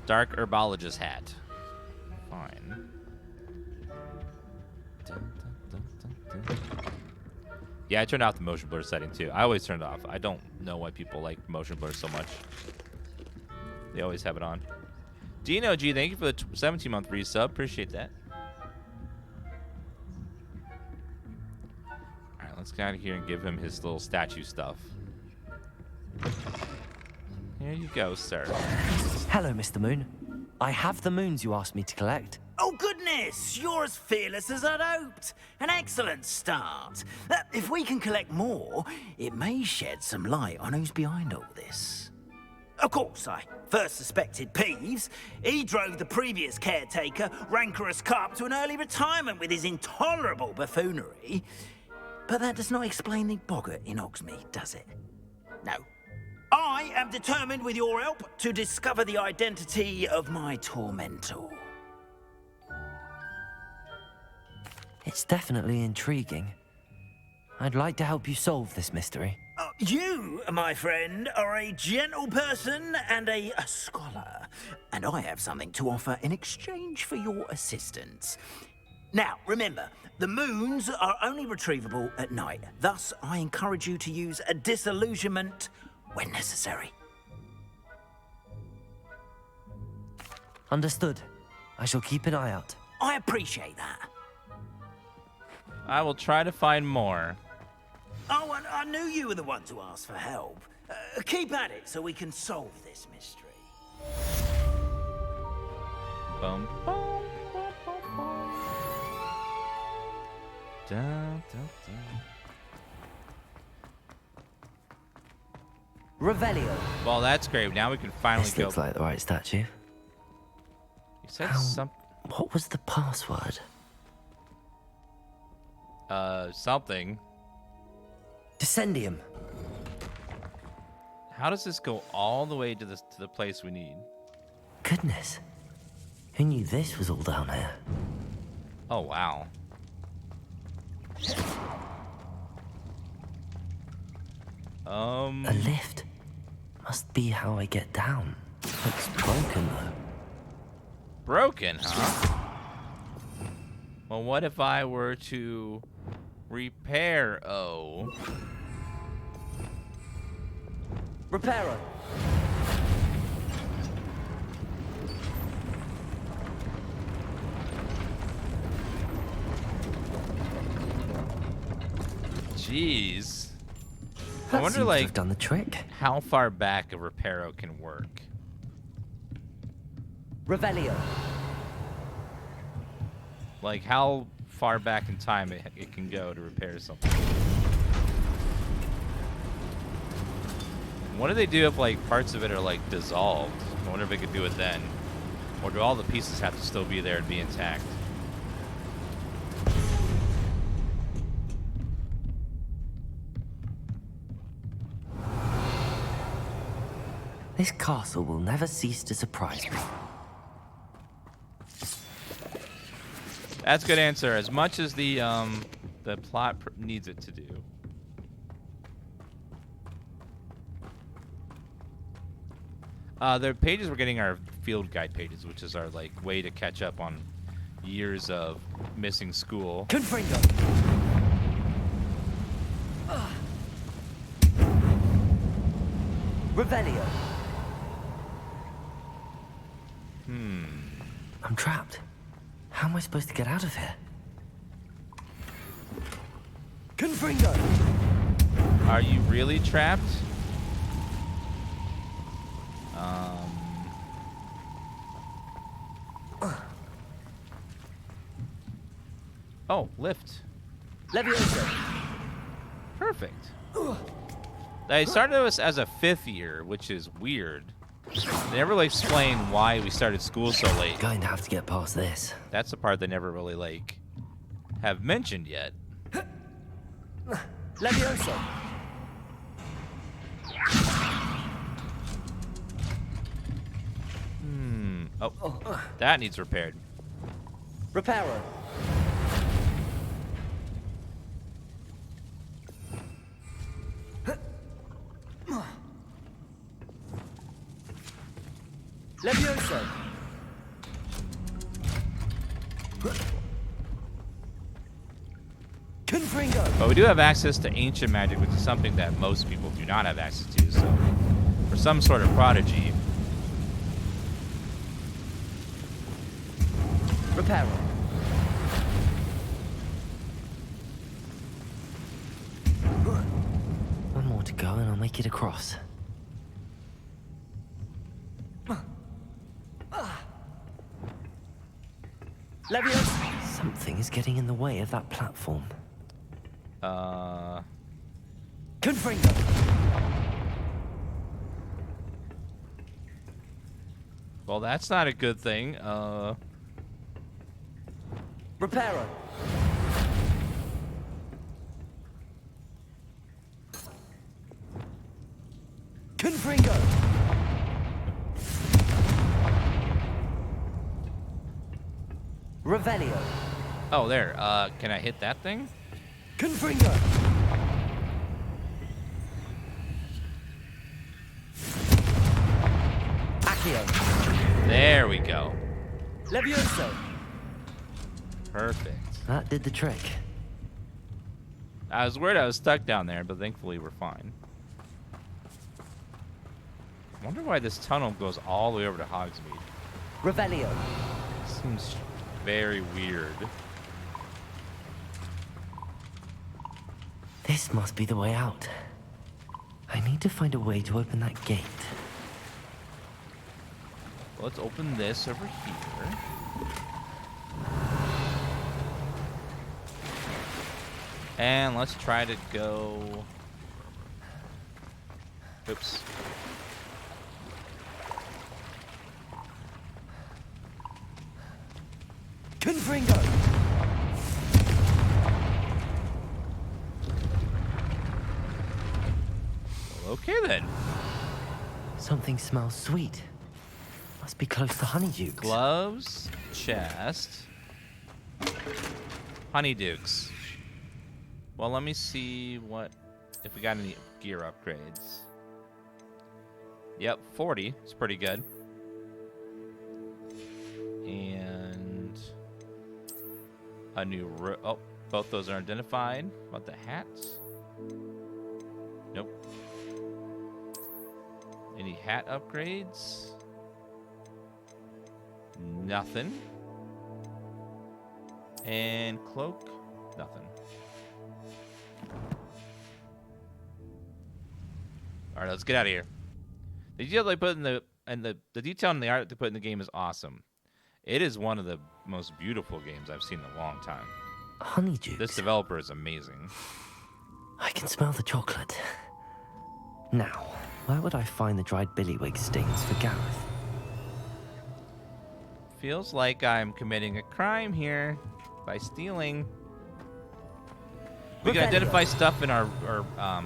[SPEAKER 1] Dark herbologist hat. Fine. Yeah, I turned off the motion blur setting too. I always turn it off. I don't know why people like motion blur so much. They always have it on. Dino G, thank you for the 17-month resub. Appreciate that. Alright, let's get out of here and give him his little statue stuff. Here you go, sir.
[SPEAKER 2] Hello, Mr. Moon. I have the moons you asked me to collect.
[SPEAKER 10] Oh, goodness! You're as fearless as I'd hoped. An excellent start. If we can collect more, it may shed some light on who's behind all this. Of course, I first suspected Peeves. He drove the previous caretaker, Rancorous Carp, to an early retirement with his intolerable buffoonery. But that does not explain the boggart in Hogsmeade, does it? No. I am determined, with your help, to discover the identity of my tormentor.
[SPEAKER 2] It's definitely intriguing. I'd like to help you solve this mystery.
[SPEAKER 10] You, my friend, are a gentle person and a scholar, and I have something to offer in exchange for your assistance. Now, remember, the moons are only retrievable at night. Thus, I encourage you to use a disillusionment when necessary.
[SPEAKER 2] Understood. I shall keep an eye out.
[SPEAKER 10] I appreciate that.
[SPEAKER 1] I will try to find more.
[SPEAKER 10] Oh, and I knew you were the one to ask for help. Keep at it so we can solve this mystery.
[SPEAKER 1] Boom. Dun, dun, dun.
[SPEAKER 2] Revelio.
[SPEAKER 1] Well, that's great. Now we can finally
[SPEAKER 2] This
[SPEAKER 1] go.
[SPEAKER 2] looks like the right statue.
[SPEAKER 1] You said something.
[SPEAKER 2] What was the password?
[SPEAKER 1] Something.
[SPEAKER 2] Descendium.
[SPEAKER 1] How does this go all the way to the place we need?
[SPEAKER 2] Goodness. Who knew this was all down here?
[SPEAKER 1] Oh, wow.
[SPEAKER 2] A lift. Must be how I get down. Looks broken though.
[SPEAKER 1] Broken, huh? Well, what if I were to repair
[SPEAKER 2] Repairer.
[SPEAKER 1] Jeez. I
[SPEAKER 2] That
[SPEAKER 1] wonder,
[SPEAKER 2] seems to
[SPEAKER 1] like,
[SPEAKER 2] have done the trick.
[SPEAKER 1] how far back a reparo can work.
[SPEAKER 2] Revelio.
[SPEAKER 1] Like, how far back in time it can go to repair something. What do they do if, like, parts of it are, like, dissolved? I wonder if it could do it then. Or do all the pieces have to still be there and be intact?
[SPEAKER 2] This castle will never cease to surprise me.
[SPEAKER 1] That's a good answer. As much as the plot needs it to do. The pages we're getting are field guide pages, which is our like way to catch up on years of missing school.
[SPEAKER 2] Confringo. Revelio. I'm trapped. How am I supposed to get out of here? Confringo.
[SPEAKER 1] Are you really trapped? Oh, lift.
[SPEAKER 2] Levioso.
[SPEAKER 1] Perfect. They started us as a 5th year, which is weird. They never really explain why we started school so late.
[SPEAKER 2] Going to have to get past this.
[SPEAKER 1] That's the part they never really like have mentioned yet.
[SPEAKER 2] Levioso.
[SPEAKER 1] Oh, that needs repaired.
[SPEAKER 2] Reparo. Levioso. Confringo.
[SPEAKER 1] But we do have access to ancient magic, which is something that most people do not have access to. So, for some sort of prodigy.
[SPEAKER 2] Reparo. One more to go and I'll make it across. Levioso. Something is getting in the way of that platform. Confringo.
[SPEAKER 1] Well, that's not a good thing.
[SPEAKER 2] Reparo. Confringo. Revelio.
[SPEAKER 1] Oh, there. Can I hit that thing?
[SPEAKER 2] Confringo. Accio.
[SPEAKER 1] There we go.
[SPEAKER 2] Levioso.
[SPEAKER 1] Perfect.
[SPEAKER 2] That did the trick.
[SPEAKER 1] I was worried I was stuck down there, but thankfully we're fine. I wonder why this tunnel goes all the way over to Hogsmeade.
[SPEAKER 2] Revelio.
[SPEAKER 1] Seems very weird.
[SPEAKER 2] This must be the way out. I need to find a way to open that gate.
[SPEAKER 1] Let's open this over here. And let's try to go Oops.
[SPEAKER 2] Confringo!
[SPEAKER 1] Well, okay then.
[SPEAKER 2] Something smells sweet. Must be close to honeydukes.
[SPEAKER 1] Gloves, chest, honeydukes. Well, let me see if we got any gear upgrades. Yep, 40. It's pretty good. And a new both those are identified. About the hats? Nope. Any hat upgrades? Nothing. And cloak? Nothing. All right, let's get out of here. The detail they put in the detail in the art they put in the game is awesome. It is one of the most beautiful games I've seen in a long time.
[SPEAKER 2] Honeydukes.
[SPEAKER 1] This developer is amazing.
[SPEAKER 2] I can smell the chocolate. Now, where would I find the dried Billywig stings for Gareth?
[SPEAKER 1] Feels like I'm committing a crime here by stealing. We can identify stuff in our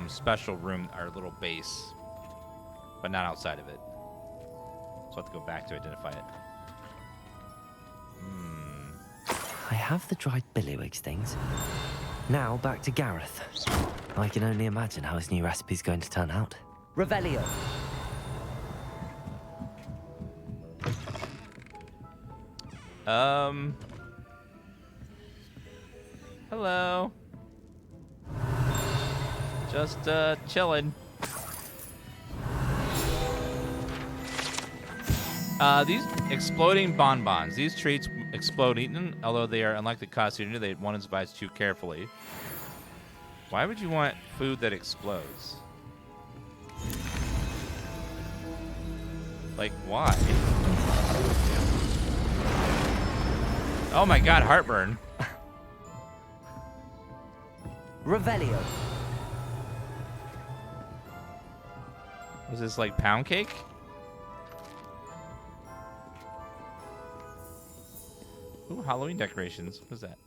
[SPEAKER 1] special room, our little base, but not outside of it. So I have to go back to identify it.
[SPEAKER 2] I have the dried Billywig stings. Now back to Gareth. I can only imagine how his new recipe's going to turn out. Revelio.
[SPEAKER 1] Hello. Just chilling. These exploding bonbons. These treats explode eaten, although they are unlike the costume, one is advised to chew carefully. Why would you want food that explodes? Like, why? Oh my god, heartburn.
[SPEAKER 2] Revelio.
[SPEAKER 1] Was this like pound cake? Ooh, Halloween decorations. What's that?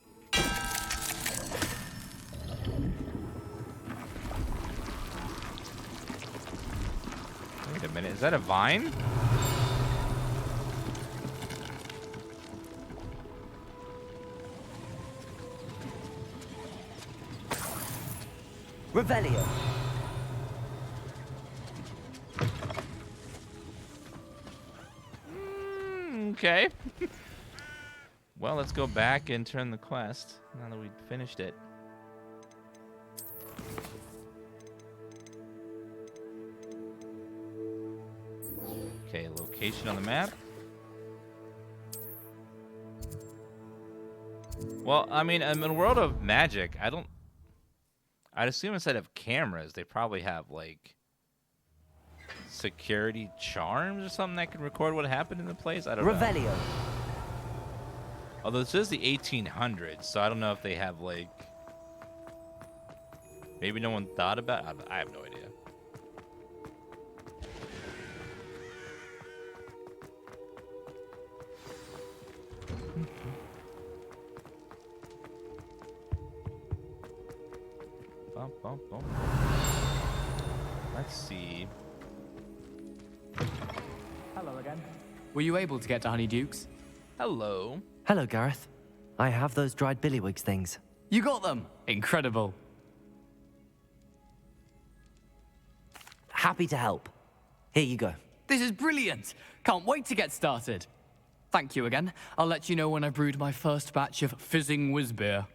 [SPEAKER 1] Wait a minute. Is that a vine?
[SPEAKER 2] Revelio.
[SPEAKER 1] Okay. Well, let's go back and turn the quest now that we've finished it. Okay, location on the map. Well, I mean, in the world of magic, I'd assume instead of cameras, they probably have, like, security charms or something that can record what happened in the place? I don't know.
[SPEAKER 2] Revelio.
[SPEAKER 1] Although this is the 1800s, so I don't know if they have, like... Maybe no one thought about it? I have no idea. Bum, bum, bum. Let's see.
[SPEAKER 8] Hello again. Were you able to get to Honeydukes?
[SPEAKER 1] Hello.
[SPEAKER 2] Hello, Gareth. I have those dried Billywig things.
[SPEAKER 8] You got them? Incredible.
[SPEAKER 2] Happy to help. Here you go.
[SPEAKER 8] This is brilliant. Can't wait to get started. Thank you again. I'll let you know when I brewed my first batch of fizzing whizbeer.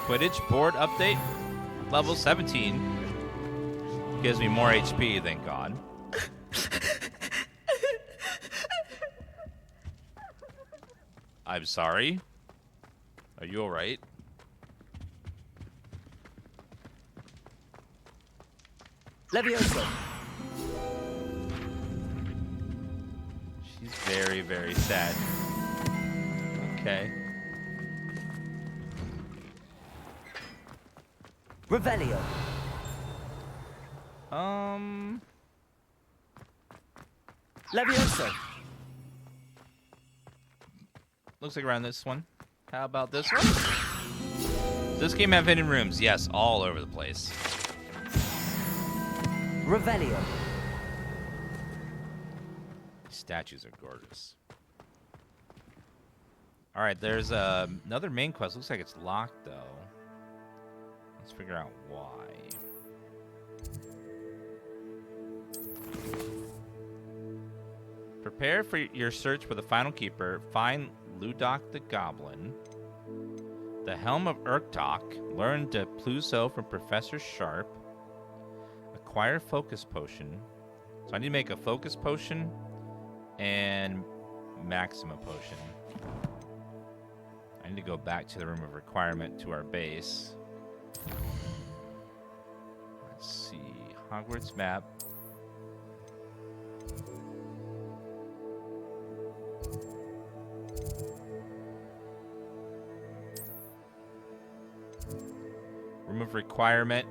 [SPEAKER 1] Quidditch board update. Level 17. Gives me more HP, thank God. I'm sorry. Are you alright?
[SPEAKER 2] Levioso.
[SPEAKER 1] She's very, very sad. Okay.
[SPEAKER 2] Revelio. Levioso.
[SPEAKER 1] Looks like around this one. How about this one? Does this game have hidden rooms? Yes, all over the place.
[SPEAKER 2] Revelio.
[SPEAKER 1] Statues are gorgeous. All right, there's another main quest. Looks like it's locked, though. Let's figure out why. Prepare for your search for the final keeper. Find Ludok the Goblin. The Helm of Urktok. Learn De Pluso from Professor Sharp. Acquire Focus Potion. So I need to make a Focus Potion and Maxima Potion. I need to go back to the Room of Requirement to our base. Let's see. Hogwarts map. Room of Requirement.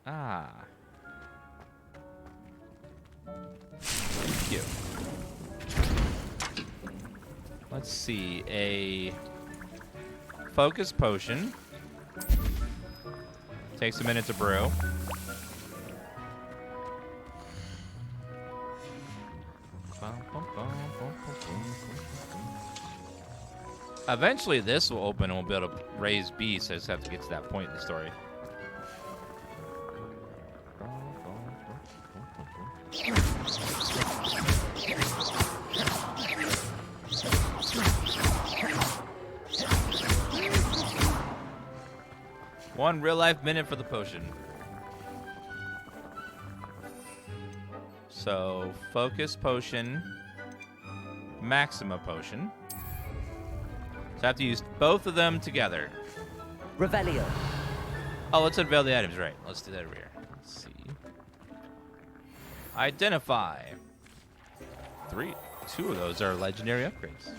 [SPEAKER 1] Ah. Thank you. Let's see. A Focus Potion. Takes a minute to brew. Eventually this will open and we'll be able to raise beasts. I just have to get to that point in the story. One real life minute for the potion. So, Focus Potion, Maxima Potion. So I have to use both of them together.
[SPEAKER 2] Revelio.
[SPEAKER 1] Oh, let's unveil the items, right. Let's do that over here. Let's see. Identify. 2 of those are legendary upgrades.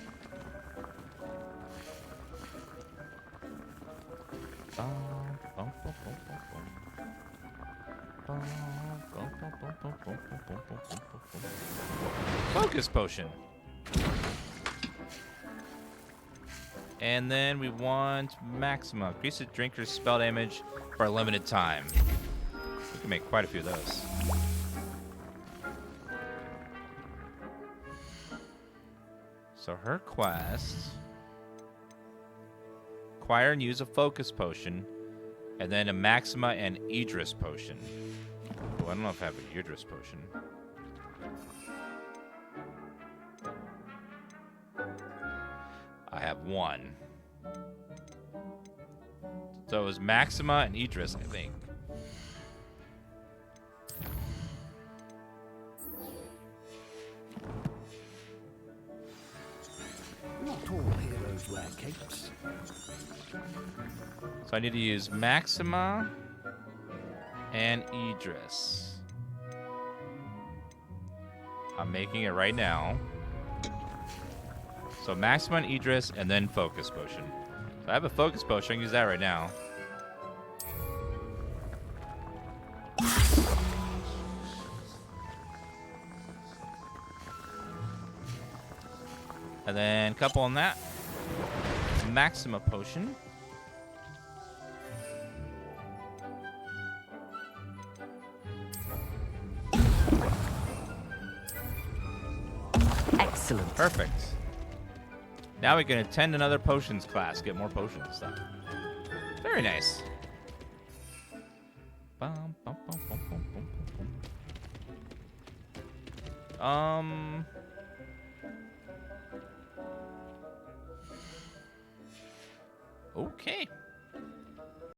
[SPEAKER 1] Focus Potion. And then we want Maxima. Increase the drinker's spell damage for a limited time. We can make quite a few of those. So her quest. Acquire and use a Focus Potion. And then a Maxima and Idris Potion. Oh, I don't know if I have a Idris Potion. I have 1. So it was Maxima and Idris, I think.
[SPEAKER 4] Not all heroes wear capes.
[SPEAKER 1] So I need to use Maxima and Idris. I'm making it right now. So Maxima and Idris, and then Focus Potion. So I have a Focus Potion. I can use that right now. And then a couple on that. Maxima Potion.
[SPEAKER 2] Excellent.
[SPEAKER 1] Perfect. Now we can attend another potions class, get more potions and stuff. Very nice. Okay.